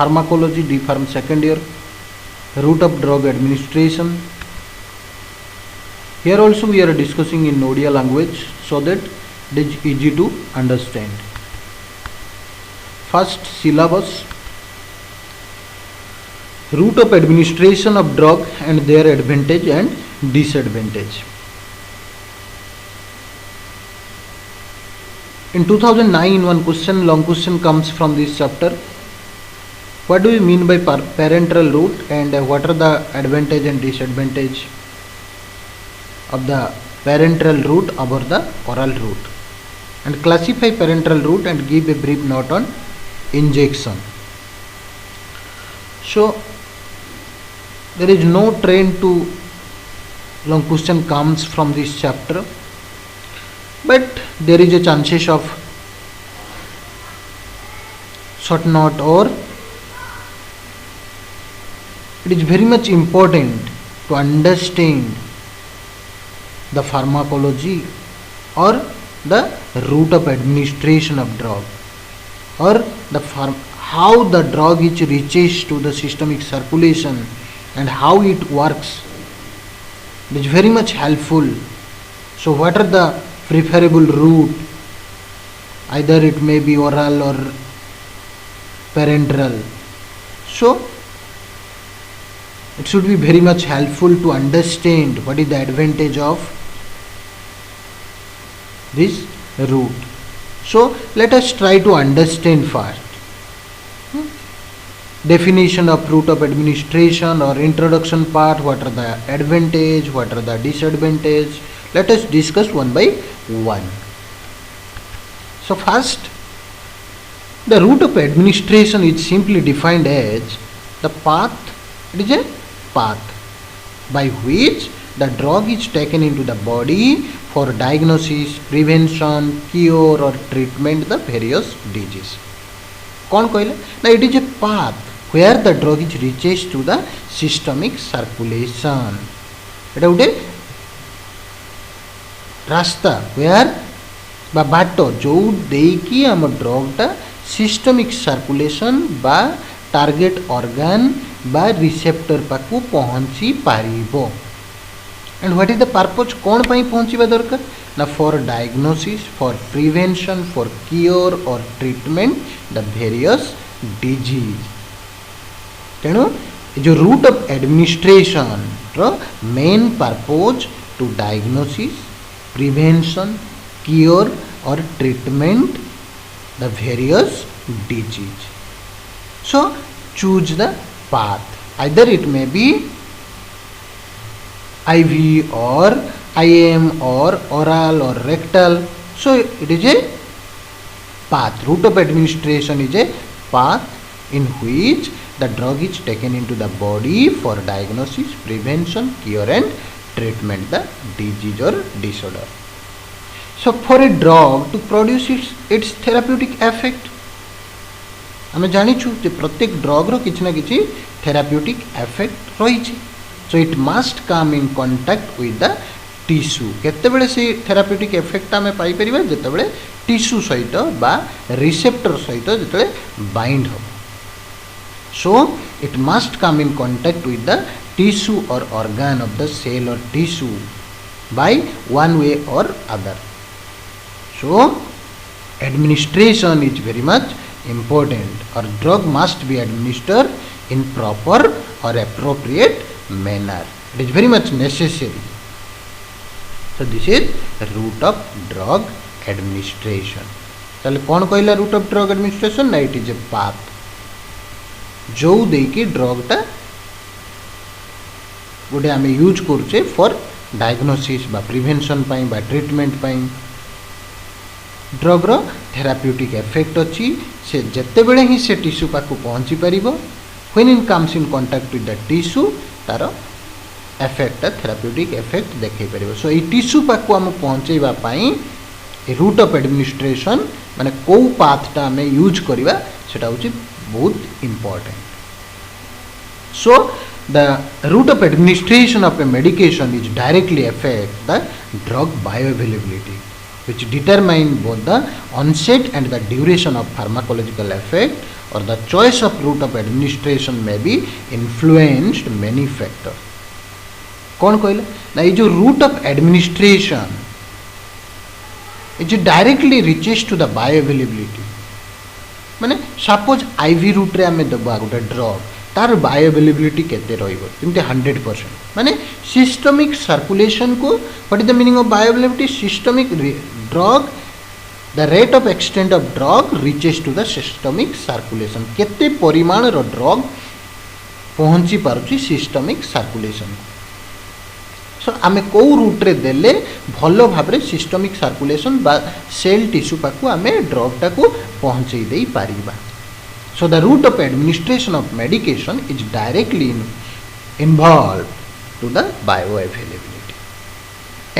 pharmacology D Pharm second year, route of drug administration. Here also we are discussing in Odia language so that it is easy to understand. First syllabus, route of administration of drug and their advantage and disadvantage. In 2009 one question, long question comes from this chapter. What do you mean by parenteral route and what are the advantage and disadvantage of the parenteral route over the oral route, and classify parenteral route and give a brief note on injection. So there is no trend to long question comes from this chapter, but there is a chances of short note, or it is very much important to understand the pharmacology or the route of administration of drug, or the how the drug is reaches to the systemic circulation and how it works. It is very much helpful. So what are the preferable route? Either it may be oral or parenteral. So it should be very much helpful to understand what is the advantage of this route. So let us try to understand first. Definition of route of administration or introduction part, what are the advantage, what are the disadvantage. Let us discuss one by one. So first, the route of administration is simply defined as the path. It is a path by which the drug is taken into the body for diagnosis, prevention, cure or treatment the various disease. कौन कहले ना, it is a path where the drug is reaches to the systemic circulation. एटा उठे रास्ता where बा बाट जो देकी आम ड्रगटा सिस्टमिक सर्कुलेशन बा टार्गेट ऑर्गन बा रिसेप्टर पाकू पहुंची पारिबो. And what is the purpose, कौन पाई पहुंचीबा दरकार ना, for diagnosis, for prevention, for cure और ट्रीटमेंट द वेरियस डिजीज. तेणु जो रूट ऑफ एडमिनिस्ट्रेशन रो main purpose to diagnosis, prevention, cure और treatment the various disease. So choose the path, either it may be IV or IM or oral or rectal. So it is a path. Route of administration is a path in which the drug is taken into the body for diagnosis, prevention, cure and treatment the disease or disorder. So for a drug to produce its therapeutic effect, आम जाचु प्रत्येक ड्रग्र किसी ना कि therapeutic effect रही. So it must come in contact with the tissue. केतेबेले से therapeutic effect आम पाइपर जितेबाला टिश्यू सहित बा रिसेप्टर सहित जिते बाइंड हो. So it must come in contact with the tissue और ऑर्गन ऑफ द सेल और टिश्यू बाय वन वे और other. So administration is very much important, or drug must be administered in proper or appropriate manner. It is very much necessary. So this is route of drug administration. ताले कौन कहला route of drug administration ना, it is a path जो देकी drug टा गोटे आम use करुचे for diagnosis बा प्रिवेंशन पाई बा ट्रीटमेंट पाई. ड्रग्र थेराप्यूटिक एफेक्ट अच्छी से जिते बड़े ही से टिश्यू पाक पहुँची पार. When in comes in contact with the tissue तार एफेक्ट थेराप्यूटिक एफेक्ट देखई पार. सो ये टिश्यू पाक आम पहुँचाई रूट ऑफ एडमिनिस्ट्रेशन माने कौ पाथटा आम यूज करवा सेटा हूँ बहुत important. So the route of administration of a medication is directly affect the drug bioavailability, which determine both the onset and the duration of pharmacological effect or the choice of route of administration may be influenced many factors. कौन कहले ना ये जो route of administration it directly reaches to the bioavailability. माने suppose ivy route रे आमे दबा गोटे ड्रग तार बायोअवेलेबिलिटी केते रहइबो जेमते 100%. माने सिस्टमिक सर्कुलेशन को what is the meaning of bioavailability? Systemic drug the rate of extent of drug reaches to the systemic circulation. केते परिमाण रो ड्रग पहुंची पारुची सिस्टमिक सर्कुलेशन. सो आमे को रूट रे देले भलो भाबरे सिस्टमिक सर्कुलेशन बा सेल टिश्यू पाकू आमे ड्रग टाकू पहुंचई देई Paribas. So the route of administration of medication is directly involved to the bioavailability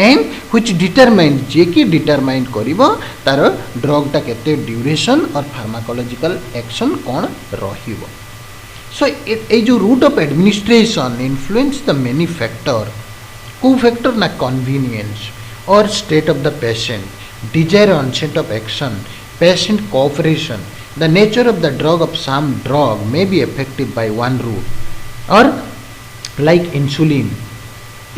and which determine जे कि determine करिवो तार ड्रग टा केते ड्यूरेशन और pharmacological action cone रहिवो. So a जो route of administration influence the many factor. को factor ना convenience और state of the patient, desire onset of action, patient cooperation. The nature of the drug of some drug may be effective by one route or like insulin,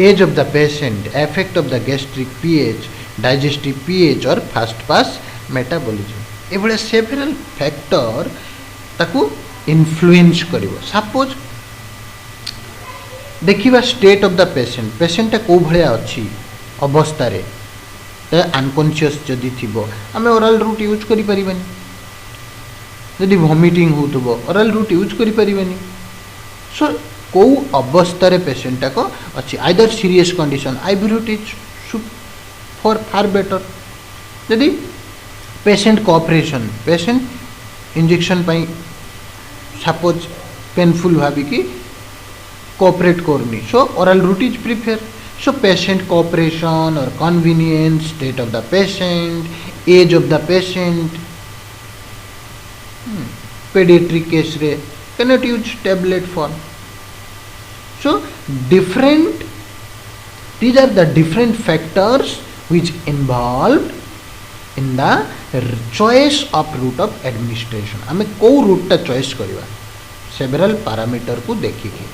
age of the patient, effect of the gastric pH, digestive pH or fast pass metabolism. एभले several factor ताकू influence करिवो. Suppose देखिबा state of the patient, patient को भलिया अछि अवस्था रे unconscious जदि थिबो आमे oral route use करि परिबनी. यदि वॉमिटिंग होतबो ओरल रूट यूज करि परिबनी. सो को अवस्था रे पेशेंट को अछि either serious condition IV route is for far better. यदि पेशेंट कोऑपरेशन, पेशेंट इंजेक्शन पई सपोज पेनफुल भाबी कि कोऑपरेट करनी, so oral route is prefer. So patient cooperation और convenience, state of the patient, age of the patient. Pediatric case रे cannot use tablet form. So different, these are the different factors which involved in the choice of route of administration. आमे को root टा choice करवा several parameter को देखिके.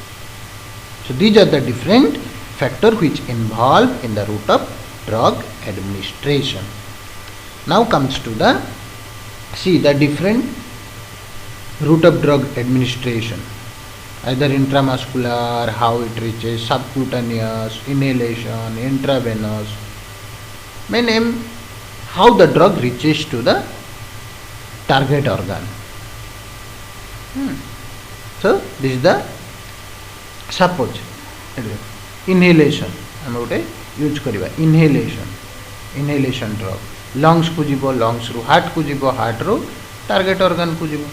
So these are the different factor which involved in the route of drug administration. Now comes to the see the different route of drug administration, either intramuscular, how it reaches, subcutaneous, inhalation, intravenous. Main aim how the drug reaches to the target organ. So this is the suppose inhalation हम गोटे use करवा. Inhalation drug lungs को जीवो, lungs रू heart को जीवो, heart रू target organ को जीवो.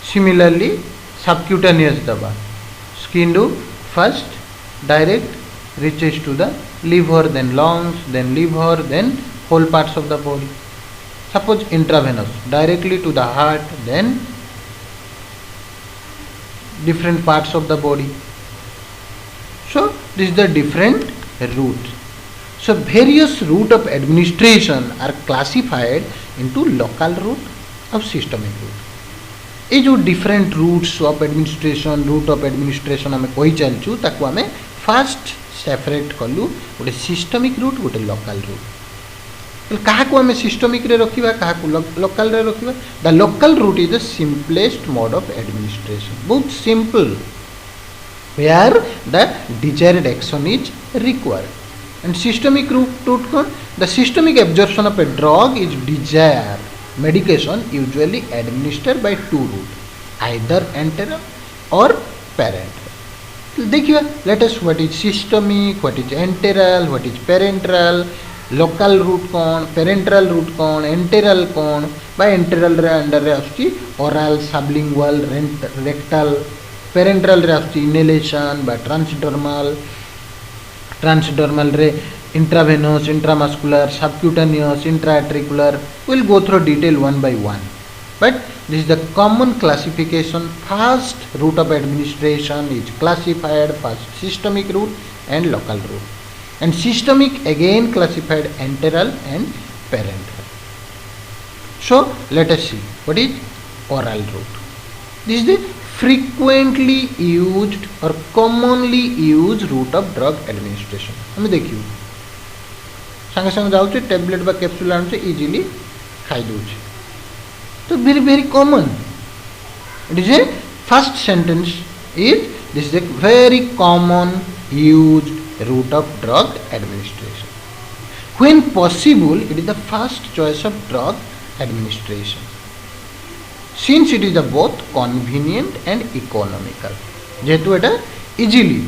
Similarly, subcutaneous दबा skin do first direct reaches to the liver, then lungs, then liver, then whole parts of the body. Suppose intravenous directly to the heart, then different parts of the body. So this is the different route. So various route of administration are classified into local route और systemic route. ये जो different routes of administration, route of administration आम कही चलचु ताकू आम fast separate कलु गोटे सिस्टमिक रूट, गोटे लोकल रूट. क्या आम सिस्टमिक रे रखिबा, क्या लोकल रे रखिबा? The local route is the simplest mode of administration. बहुत simple, where the desired action is required. And systemic route कौन? The systemic absorption of a drug is desire medication usually administered by two routes, either enteral or parenteral. देखिए let us what is systemic, what is enteral, what is parenteral, local route कौन, parenteral route कौन, enteral कौन. by enteral रे under रे आसुची oral, sublingual, rectal. parenteral रे आसुची inhalation by transdermal रे intravenous, intramuscular, subcutaneous, intraarticular. We'll go through detail one by one. But this is the common classification. First route of administration is classified first systemic route and local route. And systemic again classified enteral and parenteral. So let us see what is oral route. This is the frequently used or commonly used route of drug administration. हमें देखियो संगे संगे जाऊँ tablet बा capsule आनुचे easily खाई दूचे तो very common. It is a first sentence is this is a very common used route of drug administration. When possible, it is the first choice of drug administration. Since it is the both convenient and economical. जेहेतु एटा easily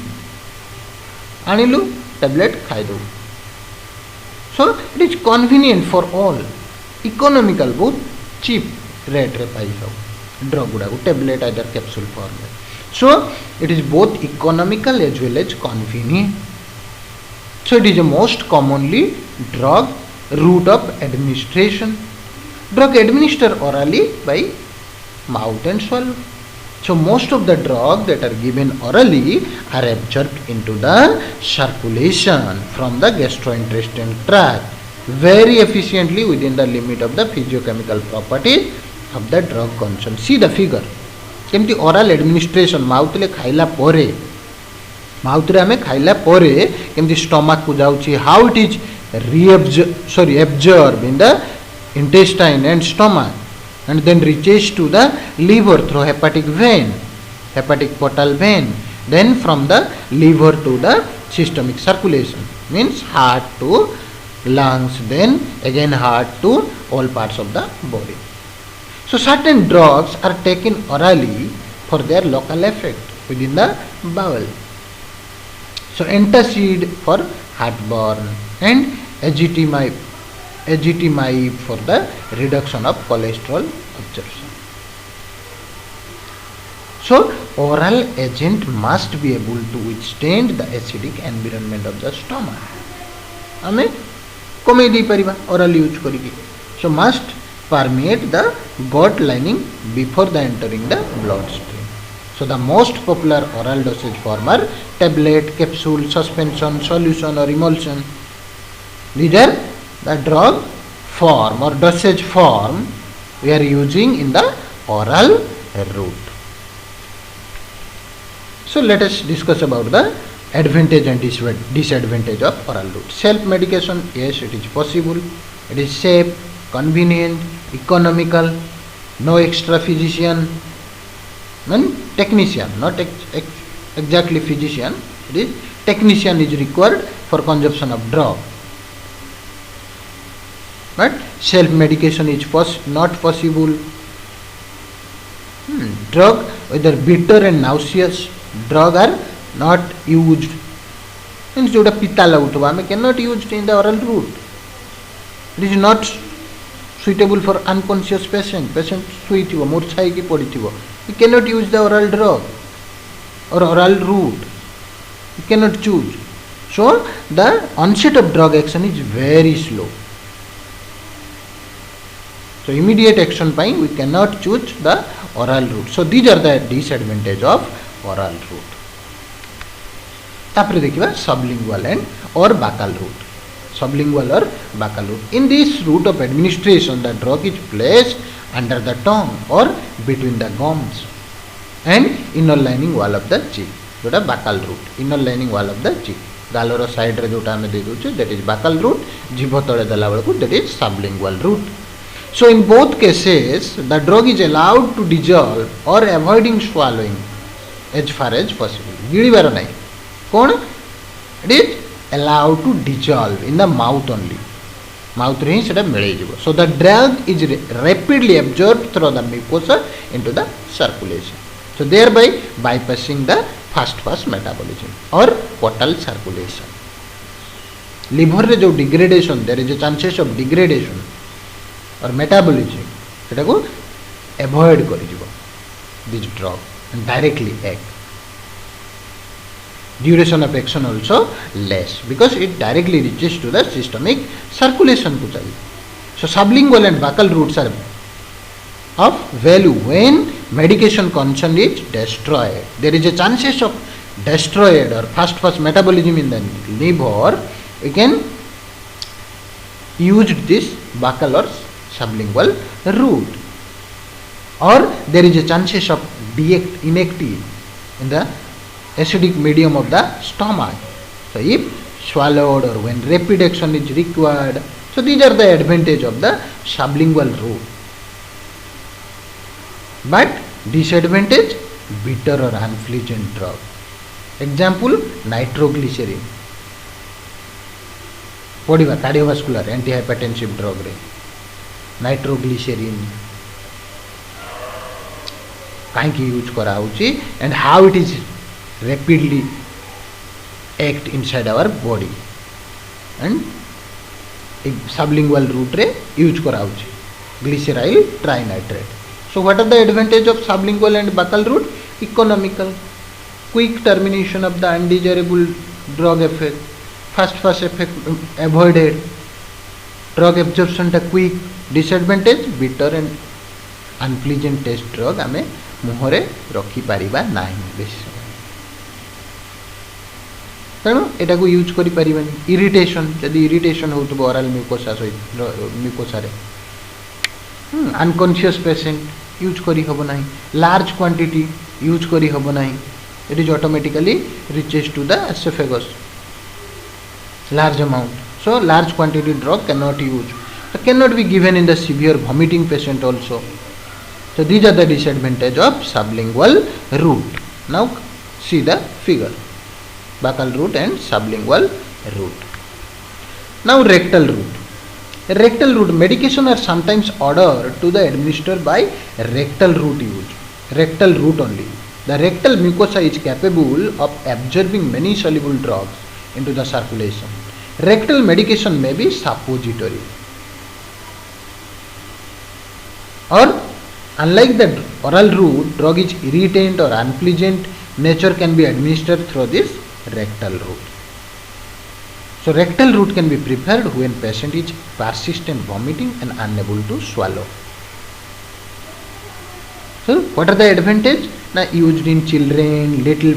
आनिलु tablet खाई दो. So it is convenient for all. Economical बहुत cheap rate रे पाई जाओ drug गुड़ा को tablet either capsule form में. So it is both economical as well as convenient. So it is the most commonly drug route of administration. Drug administered orally by mouth and swallow. So most of the drugs that are given orally are absorbed into the circulation from the gastrointestinal tract very efficiently within the limit of the physiochemical properties of the drug consumed. See the figure. केमती oral administration mouth ले खाइला पोरे mouth रे हमें खाइला पोरे केमती stomach को जाउची how it is absorbed in the intestine and stomach and then reaches to the liver through hepatic vein, hepatic portal vein, then from the liver to the systemic circulation, means heart to lungs, then again heart to all parts of the body. So certain drugs are taken orally for their local effect within the bowel. So antacid for heartburn and ezetimibe for the reduction of cholesterol absorption. So oral agent must be able to withstand the acidic environment of the stomach. हमें कमे दी परिबा oral use करिके. So must permeate the gut lining before the entering the bloodstream. So the most popular oral dosage form are tablet, capsule, suspension, solution or emulsion. These are the drug form or dosage form we are using in the oral route. So let us discuss about the advantage and disadvantage of oral route. Self medication, yes, it is possible. It is safe, convenient, economical, no extra physician and technician, not exactly physician, it is technician is required for consumption of drug. But self medication is not possible. Drug, whether bitter and nauseous drug are not used. Means जोटा पिता लाउथवा में cannot used in the oral route. It is not suitable for unconscious patient. Patient सुईथिवो मूर्छाई की पड़ीथिवो. You cannot use the oral drug or oral route. You cannot choose. So the onset of drug action is very slow. So immediate action by we cannot choose the oral route. So these are the disadvantage of oral route. तापरे देखिबा sublingual and or buccal route. Sublingual or buccal route. In this route of administration, the drug is placed under the tongue or between the gums and inner lining wall of the cheek. जोटा buccal route. Inner lining wall of the cheek. गालोर side रे जोटा हमें दे दोचे that is buccal route. जीभ तळे देला बेलकु that is sublingual route. So in both cases, the drug is allowed to dissolve or avoiding swallowing as far as possible. गिळीबार नाही. कोण? It is allowed to dissolve in the mouth only. Mouth रे ही सेटा मिळेई जिवो. So the drug is rapidly absorbed through the mucosa into the circulation. So thereby bypassing the fast metabolism or portal circulation. Liver रे जो degradation, there is a chances of degradation or metabolism सेटा को avoid करि जिवो this drug and directly act. Duration of action also less because it directly reaches to the systemic circulation को चाहिए. So sublingual and buccal routes are of value when medication consumption is destroyed. There is a chances of destroyed or fast metabolism in the liver. We can use this buccal or sublingual route. or there is a chances of inactive in the acidic medium of the stomach. So if swallowed or when rapid action is required. So these are the advantage of the sublingual route. But disadvantage, bitter or unpleasant drug. Example, nitroglycerin. पढ़ा cardiovascular antihypertensive drug रे nitroglycerin कहीं use करा and how it is rapidly act inside our body and sublingual route रे use करा glyceryl trinitrate. So what are the advantage of sublingual and buccal route? Economical, quick termination of the undesirable drug effect, fast effect avoided, drug absorption टा quick. Disadvantage, bitter and unpleasant taste drug आमे मुहरे रखी Paribas नाही बेसी तेणु एटा को use करि परिबानी. इरिटेशन, जदि इरिटेशन होतबो ओरल म्यूकोसा म्यूकोसा रे अनकॉन्शियस पेशेंट यूज करी हबो नाही. लार्ज क्वांटिटी यूज करी हबो नाही. It is automatically reaches to the esophagus large amount. So large quantity drug cannot use. So cannot be given in the severe vomiting patient also. So these are the disadvantage of sublingual route. Now see the figure. Buccal route and sublingual route. Now rectal route. Rectal route medication are sometimes ordered to the administered by rectal route use. Rectal route only. The rectal mucosa is capable of absorbing many soluble drugs into the circulation. Rectal medication may be suppository, or unlike the oral route, drug is irritant or unpleasant nature can be administered through this rectal route. So rectal route can be preferred when patient is persistent vomiting and unable to swallow. So what are the advantage? Now used in children, little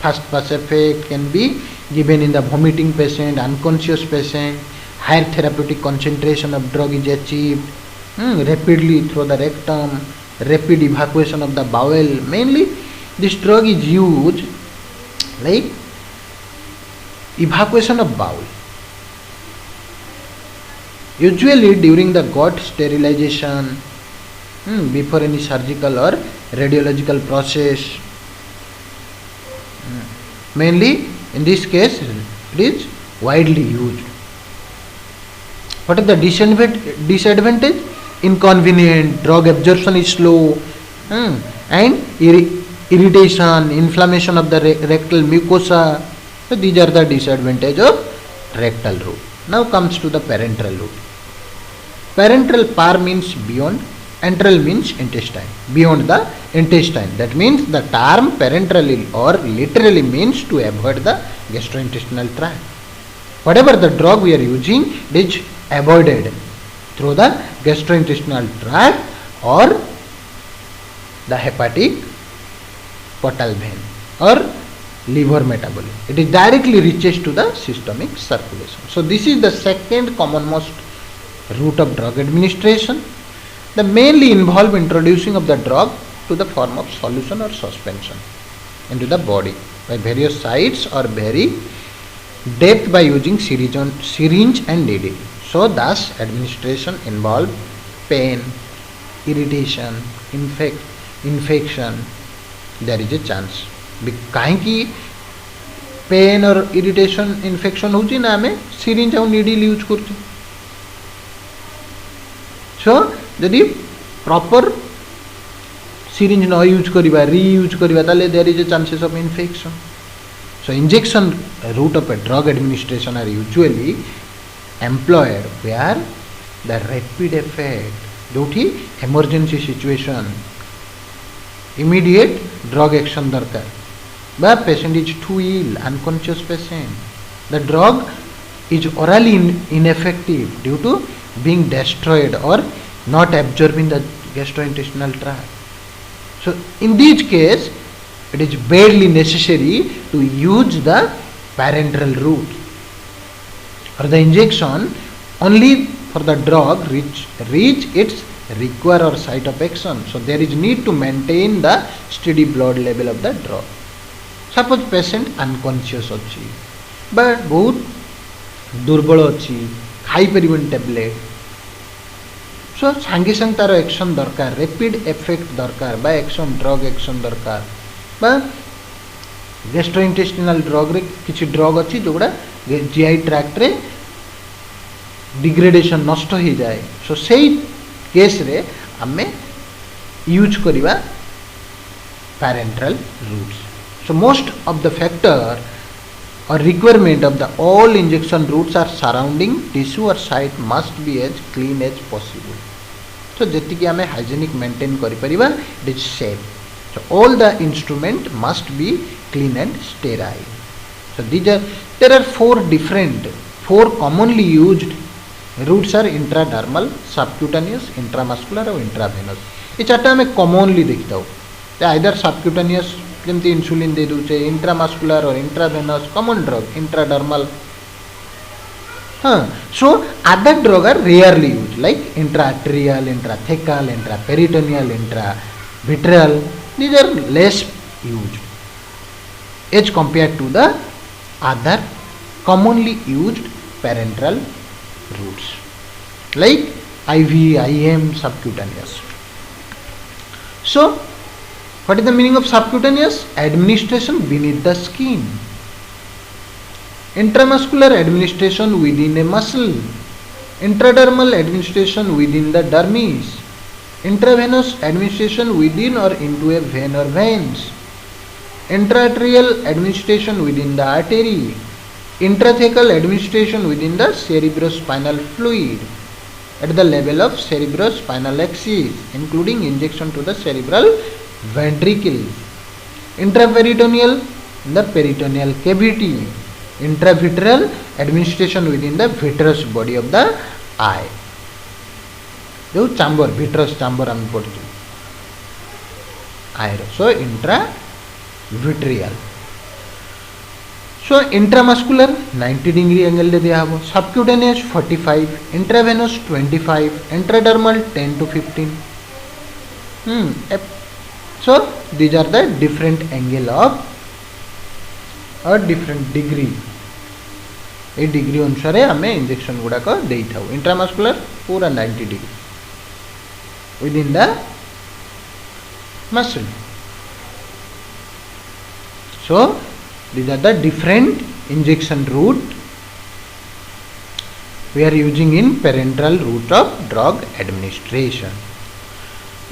fast pass effect can be given in the vomiting patient, unconscious patient, higher therapeutic concentration of drug is achieved rapidly through the rectum, rapid evacuation of the bowel. Mainly this drug is used like evacuation of bowel, usually during the gut sterilization, before any surgical or radiological process. Mainly in this case it is widely used. What is the disadvantage? Inconvenient, drug absorption is slow, and irritation, inflammation of the rectal mucosa. So these are the disadvantage of rectal route. Now comes to the parenteral route. Parenteral, par means beyond, enteral means intestine, beyond the intestine. That means the term parenterally or literally means to avoid the gastrointestinal tract. Whatever the drug we are using, it is avoided through the gastrointestinal tract or the hepatic portal vein or liver metabolism. It is directly reaches to the systemic circulation. So this is the second commonmost route of drug administration. They mainly involve introducing of the drug to the form of solution or suspension into the body by various sites or vary depth by using syringe and needle. So thus administration involve pain, irritation, infection. There is a chance. कहीं pen और irritation infection होची ना आमे syringe और needle use करछु. सो यदि proper syringe no use kariba, reuse kariba, tale there is a chances of infection. So injection route of a drug administration are usually employed where the rapid effect, जोठी emergency situation, immediate drug action darkar. But patient is too ill, unconscious patient. The drug is orally ineffective due to being destroyed or not absorbing the gastrointestinal tract. So in this case, it is badly necessary to use the parenteral route or the injection only for the drug reach its require or site of action. So there is need to maintain the steady blood level of the drug. Suppose patient unconscious अच्छी but बहुत दुर्बल अच्छी खाई परिबन tablet सो सांगे संग तार action दरकार rapid effect दरकार बा एक्शन ड्रग एक्शन दरकार बा गैस्ट्रोइंटेस्टिनल ड्रग रे किछि ड्रग अच्छी जोगुड़ा जीआई ट्रैक्ट रे डिग्रेडेशन नष्ट हो जाए सो सेई केस रे आमे यूज करिवा parenteral routes. So most of the factor or requirement of the all injection routes are surrounding tissue or site must be as clean as possible. So जेति कि हमें hygienic maintain करि परिबा it is safe. So all the instrument must be clean and sterile. So there are four commonly used routes are intradermal, subcutaneous, intramuscular और intravenous. ये चारटा हमें commonly देखता हो. Either subcutaneous जमती इंसुलिन दे दूचे इंट्रामस्कुलर और intravenous common drug intradermal. So other drug are rarely use like intraarterial intrathecal intraperitoneal intravitreal these are less use as compare to the other commonly used parenteral routes like IV IM subcutaneous. So what is the meaning of subcutaneous? Administration beneath the skin. Intramuscular administration within a muscle. Intradermal administration within the dermis. Intravenous administration within or into a vein or veins. Intraarterial administration within the artery. Intrathecal administration within the cerebrospinal fluid at the level of cerebrospinal axis, including injection to the cerebral ventricle. Intraperitoneal in the peritoneal cavity. Intravitreal administration within the vitreous body of the eye. जो chamber vitreous chamber हम पढ़ते eye. So intravitreal. So intramuscular 90 degree angle ले दिया हो. Subcutaneous 45, intravenous 25, intradermal 10 to 15. So these are the different angle of or different degree. A degree अनुसार आम injection गुड़ाक दे था. Intramuscular पूरा 90 degree within the muscle. So these are the different injection route we are using in parenteral route of drug administration.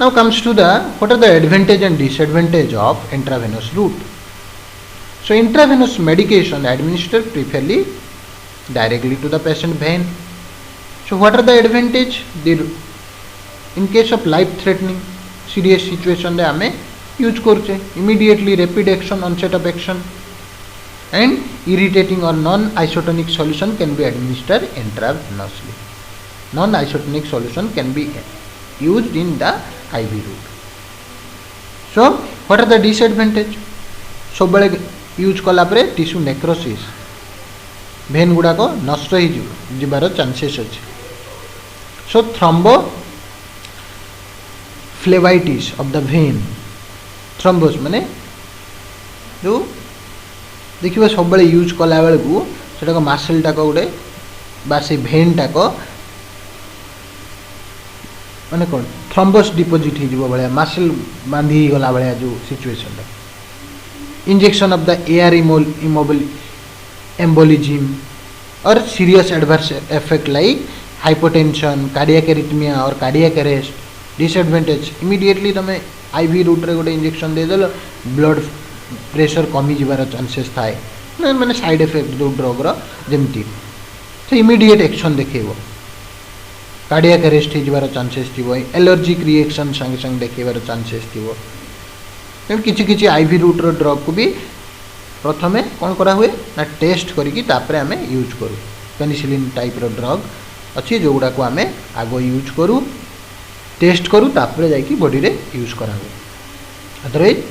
Now comes to the what are the advantage and disadvantage of intravenous route. So intravenous medication administered preferably directly to the patient vein. So what are the advantage? In case of life threatening serious situation they हमें use करचे immediately rapid action onset of action and irritating or non isotonic solution can be administered intravenously. Non isotonic solution can be used in the IV route. So what are the disadvantage? सब बड़े use कला परे tissue necrosis भेन गुड़ाक नष्ट हो जीवार chances अच्छे. सो thrombo फ्लेवाइटिस of the भेन थ्रम्बोस माने जो देखिए सब बड़े यूज कला बेल को सेटा मसल टाक गोटे बा से भेन टाक माने कौन थ्रम्बस डिपोजिट हो भाया मसल बांधी गला भाया जो situation. Injection of the air embolism और serious adverse effect like hypotension cardiac arrhythmia और कार्डियक अरेस्ट. डिसएडवांटेज इमीडिएटली तुम आईवी रूट रे गोटे इंजेक्शन देदेल ब्लड प्रेशर कमी जीवार चांसेस थाए माने साइड इफेक्ट जो ड्रग रमती से इमीडिएट एक्शन देखो. कार्डियक अरेस्ट हो चांसेस थी एलर्जिक रिएक्शन संगे संगे देखेबार चांसेस थी. किछि किछि आईवी रूट रो ड्रग को भी प्रथमे कौन करा हुए ना टेस्ट करिकी तापरे आमे यूज करू. पेनिसिलिन टाइप रो ड्रग अच्छी जो गुड़ा को आमे आगो यूज करू टेस्ट करू तापरे जाइकी बॉडी रे यूज करा हुए. Otherwise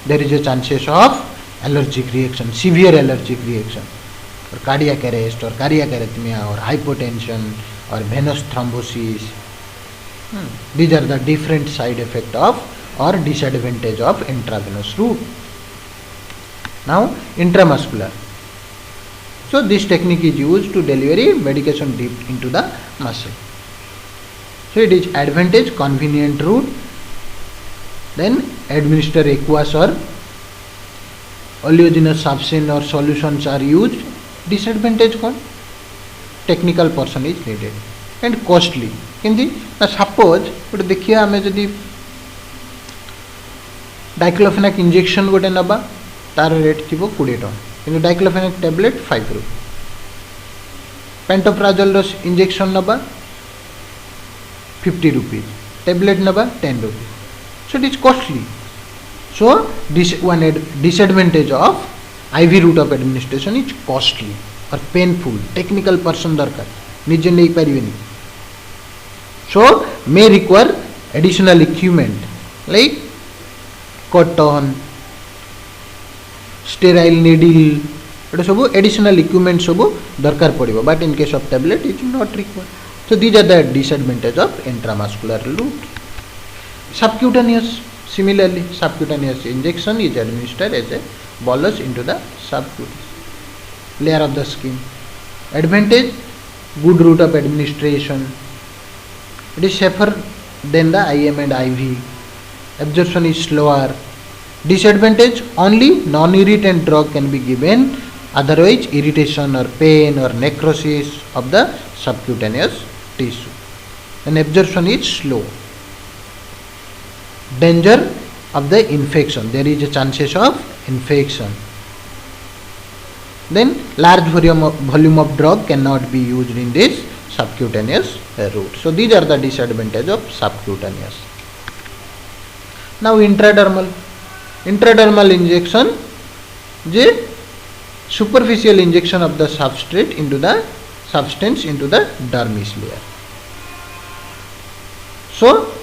there is a chances of allergic reaction severe allergic reaction और कार्डियक अरेस्ट और कार्डियक एरिथमिया और हाइपोटेंशन और venous thrombosis These are the different side effect of or disadvantage of intravenous route. Now intramuscular. So this technique is used to deliver medication deep into the muscle. So it is advantage, convenient route. Then administer aqueous or oleaginous substance or solutions are used. Disadvantage कौन? Technical person is needed and costly. किंतु ना suppose गोटे देखिए आमे जदि diclofenac injection गोटे नबा तार रेट थी 20 टଙ୍କା किंतु डाइक्लोफेनाक टैबलेट 5 रुपये पेंटोप्राजोल इंजेक्शन नबा 50 रुपीज टैबलेट नबा 10 rupees so it is costly. So this one disadvantage of IV route of administration is costly or painful. Technical person दरकार निजे नहीं परिवेनी. So may require additional equipment like cotton, sterile needle. It सब additional equipment सब दरकार पड़िबो. But in case of tablet it is not required. So these are the disadvantage of intramuscular route. Subcutaneous. Similarly, subcutaneous injection is administered as a bolus into the subcutaneous layer of the skin. Advantage, good route of administration. It is safer than the IM and IV. Absorption is slower. Disadvantage, only non-irritant drug can be given. Otherwise, irritation or pain or necrosis of the subcutaneous tissue. And absorption is slow. Danger of the infection. There is a chances of infection. Then large volume of drug cannot be used in this subcutaneous route. So these are the disadvantages of subcutaneous. Now intradermal. Intradermal injection is superficial injection of the substrate into the substance into the dermis layer. So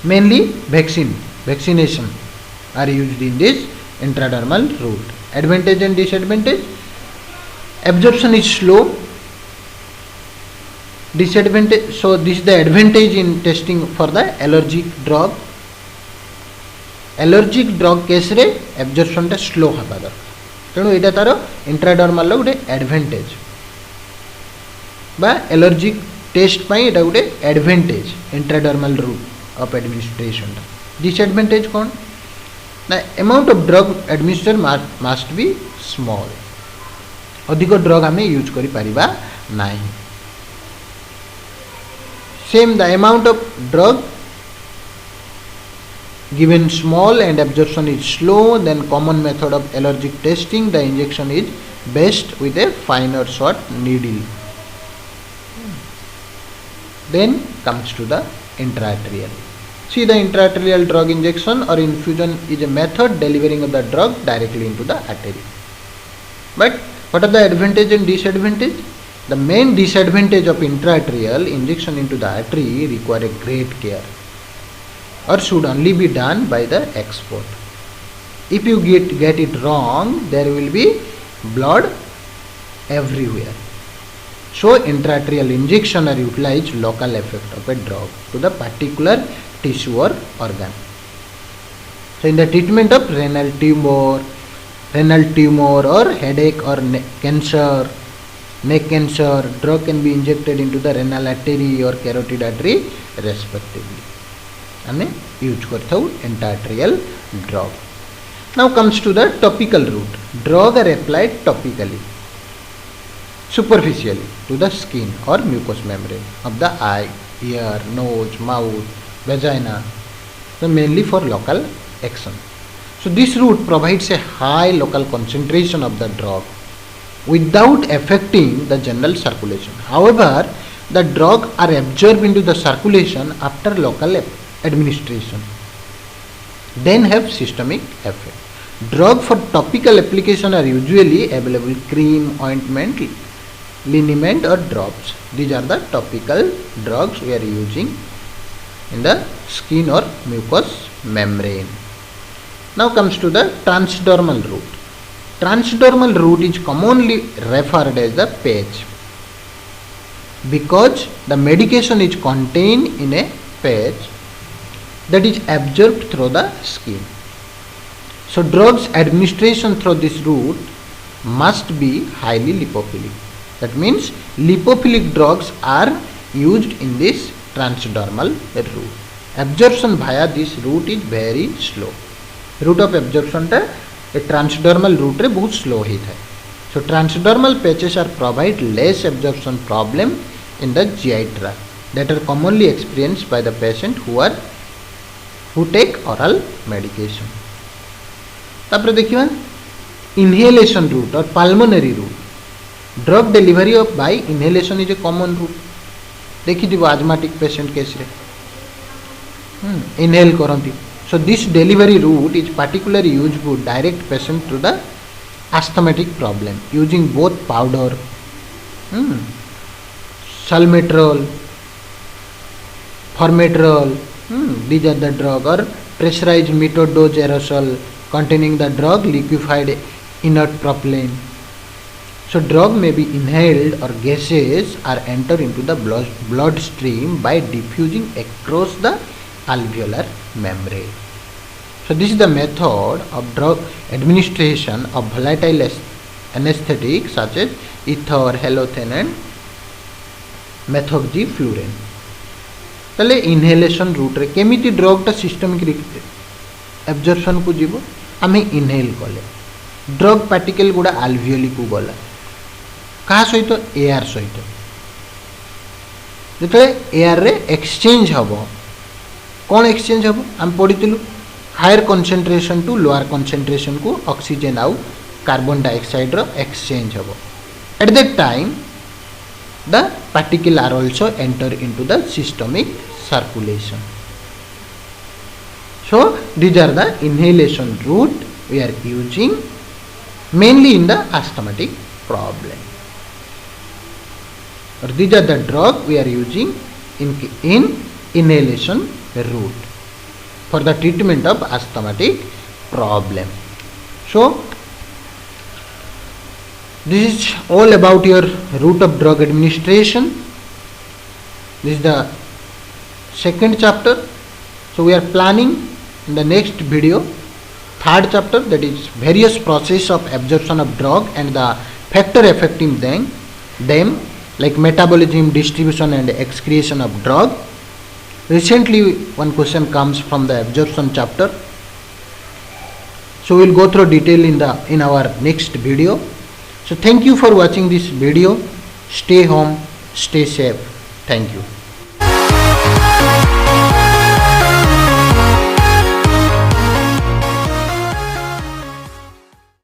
mainly vaccination are used in this intradermal route. Advantage and disadvantage. Absorption is slow. Disadvantage. So this is the advantage in testing for the allergic drug. Allergic drug case रे absorption टा slow हवा दर. तेणु एटा तारो intradermal लो गुटे advantage. बा allergic test pi Etah Gute advantage intradermal route of administration. Disadvantage कौन? The amount of drug administered must be small. अधिक drug हमें use करी परिबा नहीं. Same the amount of drug given small and absorption is slow. Then common method of allergic testing, the injection is best with a finer short needle. Then comes to the intraarterial. See, the intraarterial drug injection or infusion is a method delivering of the drug directly into the artery. But what are the advantage and disadvantage? The main disadvantage of intraarterial injection into the artery require a great care or should only be done by the expert. If you get it wrong, there will be blood everywhere. So intraarterial injection are utilized local effect of a drug to the particular tissue or organ. So in the treatment of renal tumor or headache or neck cancer, drug can be injected into the renal artery or carotid artery respectively. And use करथौ intraarterial drug. Now comes to the topical route. Drug are applied topically, superficially to the skin or mucous membrane of the eye, ear, nose, mouth, vagina. So mainly for local action. So this route provides a high local concentration of the drug without affecting the general circulation. However, the drug are absorbed into the circulation after local administration, then have systemic effect. Drug for topical application are usually available cream, ointment, liniment or drops. These are the topical drugs we are using in the skin or mucous membrane. Now comes to the transdermal route. Transdermal route is commonly referred as the patch because the medication is contained in a phase that is absorbed through the skin. So drugs administration through this route must be highly lipophilic. That means lipophilic drugs are used in this transdermal route. Absorption via this route is very slow. Route of absorption टा transdermal route रे बहुत slow ही था. So transdermal patches are provide less absorption problem in the GI tract that are commonly experienced by the patient who take oral medication. तापर देखिए inhalation route और pulmonary route. Drug delivery of by inhalation is a common route. देखी थी वो asthmatic patient case रे inhale करती. So this delivery route is particularly used to direct patient to the asthmatic problem using both powder, salmeterol, formoterol. These are the drug or pressurized method dose aerosol containing the drug liquefied inert propylene. So drug may be inhaled or gases are entered into the blood stream by diffusing across the alveolar membrane. So this is the method of drug administration of volatile anesthetics such as ether, halothane and methoxyflurane. ताले inhalation root रे केमिति drug टा systemic absorption को जीवो आमे inhale कले drug particle गुडा आल्वियोली को गला का सहित एआर सहित जते एआर रे एक्सचेंज हबो कोन एक्सचेंज हबो हम पढितिलु higher concentration to lower concentration को ऑक्सीजन आउ कार्बन डाइऑक्साइड रो एक्सचेंज हबो at that time the particle are also enter into the systemic circulation. So these are the inhalation route we are using mainly in the asthmatic problem. Or these are the drug we are using in inhalation route for the treatment of asthmatic problem. So this is all about your route of drug administration. This is the second chapter. So we are planning in the next video third chapter, that is various process of absorption of drug and the factor affecting them like metabolism, distribution and excretion of drug. Recently one question comes from the absorption chapter. So we will go through detail in our next video. So thank you for watching this video. Stay home, stay safe. Thank you.